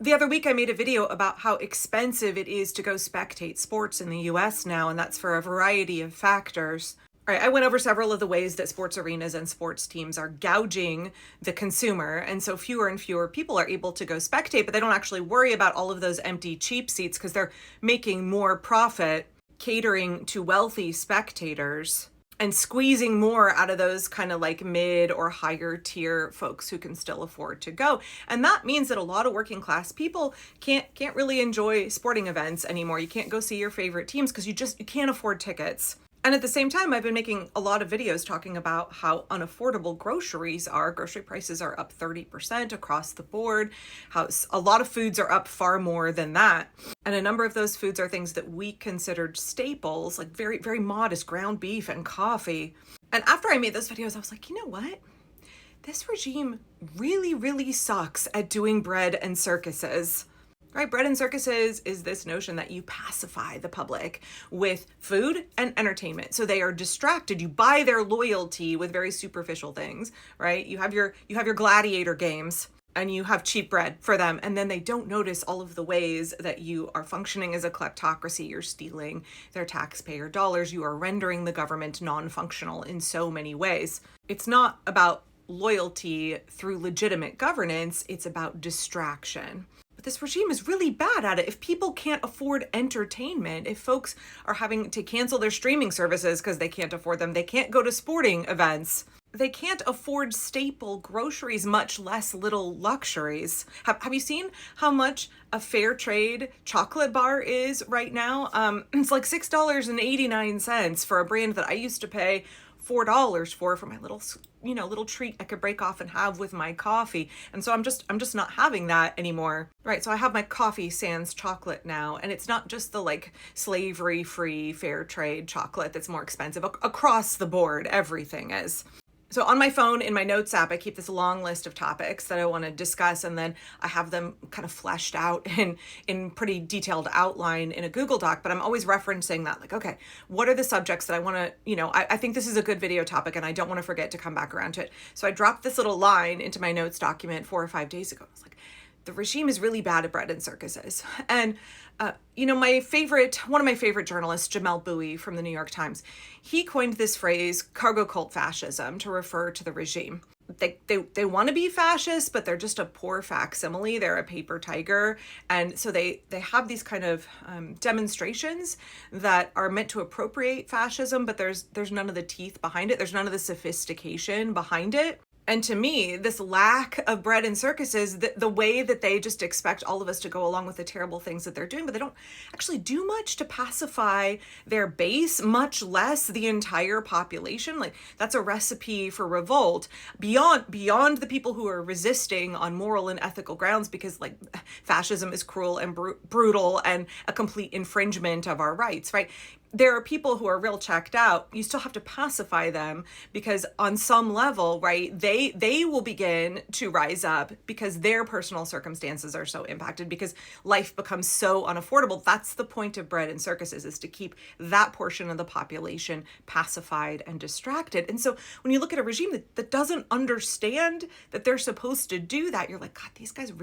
The other week I made a video about how expensive it is to go spectate sports in the US now, and that's for a variety of factors. All right, I went over several of the ways that sports arenas and sports teams are gouging the consumer, and so fewer and fewer people are able to go spectate, but they don't actually worry about all of those empty cheap seats because they're making more profit catering to wealthy spectators and squeezing more out of those kind of like mid or higher tier folks who can still afford to go. And that means that a lot of working class people can't really enjoy sporting events anymore. You can't go see your favorite teams because you can't afford tickets. And at the same time, I've been making a lot of videos talking about how unaffordable groceries are. Grocery prices are up 30% across the board. How a lot of foods are up far more than that. And a number of those foods are things that we considered staples, like very, very modest ground beef and coffee. And after I made those videos, I was like, you know what? This regime really, really sucks at doing bread and circuses. Right? Bread and circuses is this notion that you pacify the public with food and entertainment. So they are distracted. You buy their loyalty with very superficial things, right? You have your gladiator games and you have cheap bread for them. And then they don't notice all of the ways that you are functioning as a kleptocracy. You're stealing their taxpayer dollars. You are rendering the government non-functional in so many ways. It's not about loyalty through legitimate governance. It's about distraction. This regime is really bad at it. If people can't afford entertainment, if folks are having to cancel their streaming services because they can't afford them, they can't go to sporting events, they can't afford staple groceries, much less little luxuries. Have you seen how much a fair trade chocolate bar is right now? It's like $6.89 for a brand that I used to pay $4 for my little treat I could break off and have with my coffee. And so I'm just not having that anymore. Right. So I have my coffee sans chocolate now. And it's not just the like slavery free fair trade chocolate that's more expensive. Across the board, everything is. So on my phone, in my notes app, I keep this long list of topics that I want to discuss, and then I have them kind of fleshed out in pretty detailed outline in a Google Doc, but I'm always referencing that, like, okay, what are the subjects that I want to, I think this is a good video topic and I don't want to forget to come back around to it. So I dropped this little line into my notes document 4 or 5 days ago. I was like, the regime is really bad at bread and circuses. And, one of my favorite journalists, Jamel Bouie from the New York Times, he coined this phrase, cargo cult fascism, to refer to the regime. They want to be fascist, but they're just a poor facsimile. They're a paper tiger. And so they have these kind of demonstrations that are meant to appropriate fascism, but there's none of the teeth behind it. There's none of the sophistication behind it. And to me, this lack of bread and circuses, the way that they just expect all of us to go along with the terrible things that they're doing, but they don't actually do much to pacify their base, much less the entire population. Like, that's a recipe for revolt beyond the people who are resisting on moral and ethical grounds, because like fascism is cruel and brutal and a complete infringement of our rights, right? There are people who are real checked out. You still have to pacify them because on some level, right, they will begin to rise up because their personal circumstances are so impacted, because life becomes so unaffordable. That's the point of bread and circuses, is to keep that portion of the population pacified and distracted. And so when you look at a regime that doesn't understand that they're supposed to do that, you're like, God, these guys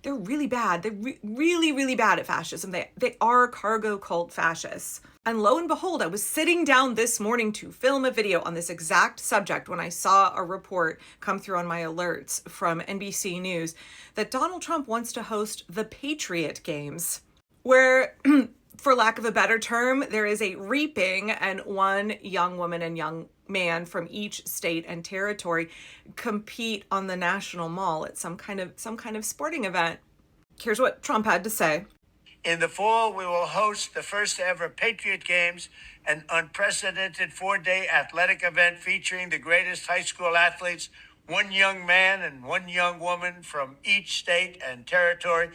they're really bad. They're really, really bad at fascism. They are cargo cult fascists. And lo and behold, I was sitting down this morning to film a video on this exact subject when I saw a report come through on my alerts from NBC News that Donald Trump wants to host the Patriot Games, where, for lack of a better term, there is a reaping and one young woman and young man from each state and territory compete on the National Mall at some kind of sporting event. Here's what Trump had to say. In the fall, we will host the first ever Patriot Games, an unprecedented 4-day athletic event featuring the greatest high school athletes, one young man and one young woman from each state and territory.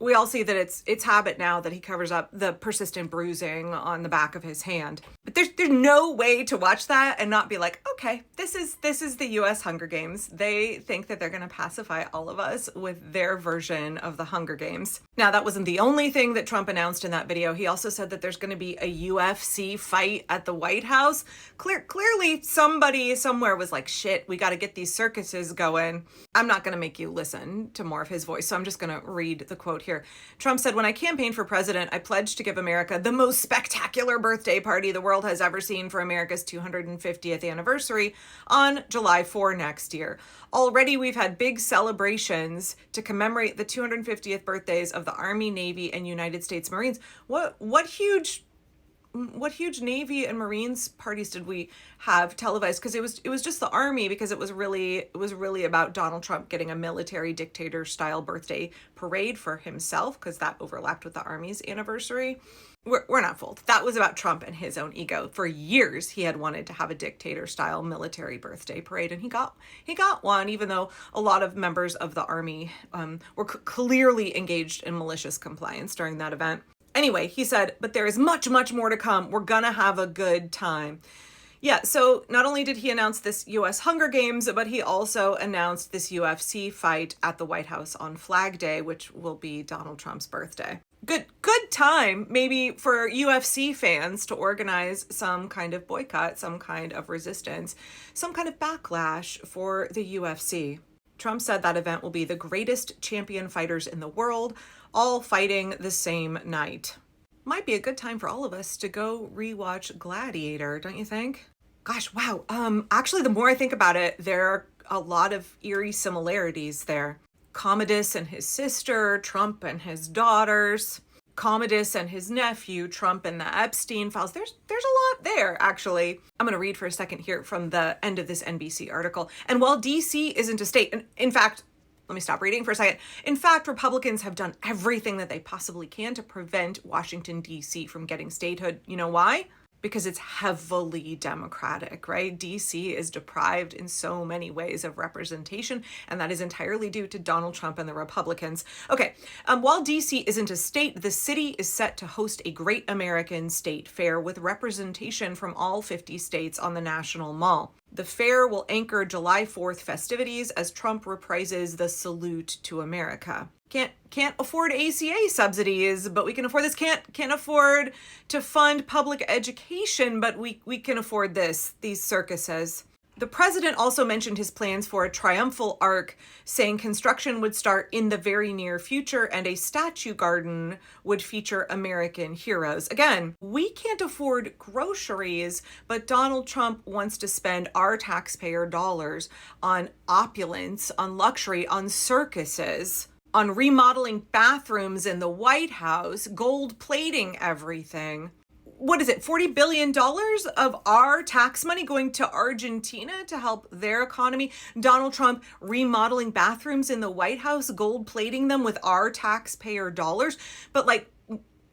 We all see that it's habit now that he covers up the persistent bruising on the back of his hand. But there's no way to watch that and not be like, okay, this is the US Hunger Games. They think that they're going to pacify all of us with their version of the Hunger Games. Now, that wasn't the only thing that Trump announced in that video. He also said that there's going to be a UFC fight at the White House. Clearly somebody somewhere was like, shit, we got to get these circuses going. I'm not going to make you listen to more of his voice, so I'm just going to read the quote here. Trump said, "When I campaigned for president, I pledged to give America the most spectacular birthday party the world has ever seen for America's 250th anniversary on July 4 next year. Already, we've had big celebrations to commemorate the 250th birthdays of the Army, Navy, and United States Marines." What huge Navy and Marines parties did we have televised? Because it was just the Army, because it was really about Donald Trump getting a military dictator style birthday parade for himself, because that overlapped with the Army's anniversary. We're not fooled. That was about Trump and his own ego. For years, he had wanted to have a dictator style military birthday parade, and he got one, even though a lot of members of the Army were clearly engaged in malicious compliance during that event. Anyway, he said, but there is much, much more to come. We're gonna have a good time. Yeah, so not only did he announce this US Hunger Games, but he also announced this UFC fight at the White House on Flag Day, which will be Donald Trump's birthday. Good time, maybe, for UFC fans to organize some kind of boycott, some kind of resistance, some kind of backlash for the UFC. Trump said that event will be the greatest champion fighters in the world, all fighting the same night. Might be a good time for all of us to go rewatch Gladiator, don't you think? Gosh, wow. Actually, the more I think about it, there are a lot of eerie similarities there. Commodus and his sister, Trump and his daughters, Commodus and his nephew, Trump and the Epstein files. There's a lot there, actually. I'm going to read for a second here from the end of this NBC article. And while DC isn't a state, and in fact, let me stop reading for a second. In fact, Republicans have done everything that they possibly can to prevent Washington, D.C. from getting statehood. You know why? Because it's heavily Democratic, right? DC is deprived in so many ways of representation, and that is entirely due to Donald Trump and the Republicans. Okay, while DC isn't a state, the city is set to host a Great American State Fair with representation from all 50 states on the National Mall. The fair will anchor July 4th festivities as Trump reprises the salute to America. Can't afford ACA subsidies, but we can afford this. Can't afford to fund public education, but we can afford these circuses. The president also mentioned his plans for a triumphal arc, saying construction would start in the very near future and a statue garden would feature American heroes. Again, we can't afford groceries, but Donald Trump wants to spend our taxpayer dollars on opulence, on luxury, on circuses, on remodeling bathrooms in the White House, gold plating everything. What is it, $40 billion of our tax money going to Argentina to help their economy? Donald Trump remodeling bathrooms in the White House, gold plating them with our taxpayer dollars. But like,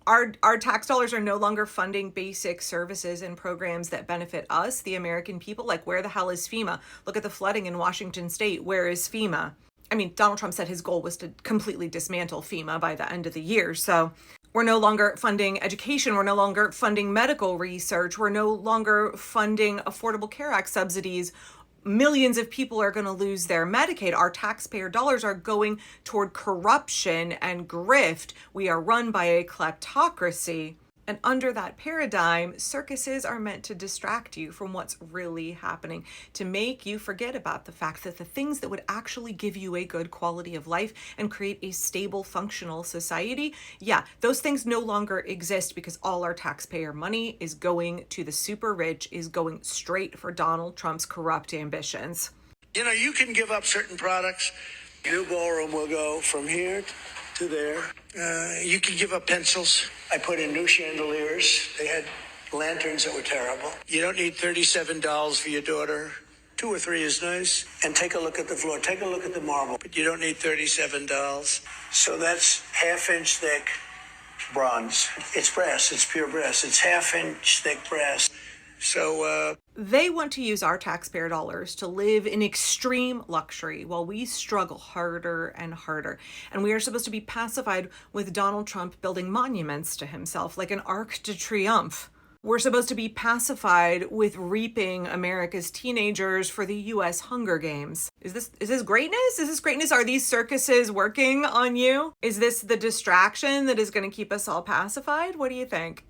our tax dollars are no longer funding basic services and programs that benefit us, the American people. Like, where the hell is FEMA? Look at the flooding in Washington state. Where is FEMA? I mean, Donald Trump said his goal was to completely dismantle FEMA by the end of the year. So we're no longer funding education. We're no longer funding medical research. We're no longer funding Affordable Care Act subsidies. Millions of people are going to lose their Medicaid. Our taxpayer dollars are going toward corruption and grift. We are run by a kleptocracy. And under that paradigm, circuses are meant to distract you from what's really happening, to make you forget about the fact that the things that would actually give you a good quality of life and create a stable, functional society, yeah, those things no longer exist because all our taxpayer money is going to the super rich, is going straight for Donald Trump's corrupt ambitions. You know, you can give up certain products. New ballroom will go from here to there. You can give up pencils. I put in new chandeliers. They had lanterns that were terrible. You don't need $37 for your daughter. 2 or 3 is nice. And take a look at the floor. Take a look at the marble. But you don't need $37. So that's half-inch thick bronze. It's brass. It's pure brass. It's half-inch thick brass. So, They want to use our taxpayer dollars to live in extreme luxury while we struggle harder and harder. And we are supposed to be pacified with Donald Trump building monuments to himself like an Arc de Triomphe. We're supposed to be pacified with reaping America's teenagers for the US Hunger Games. Is this greatness? Is this greatness? Are these circuses working on you? Is this the distraction that is going to keep us all pacified? What do you think?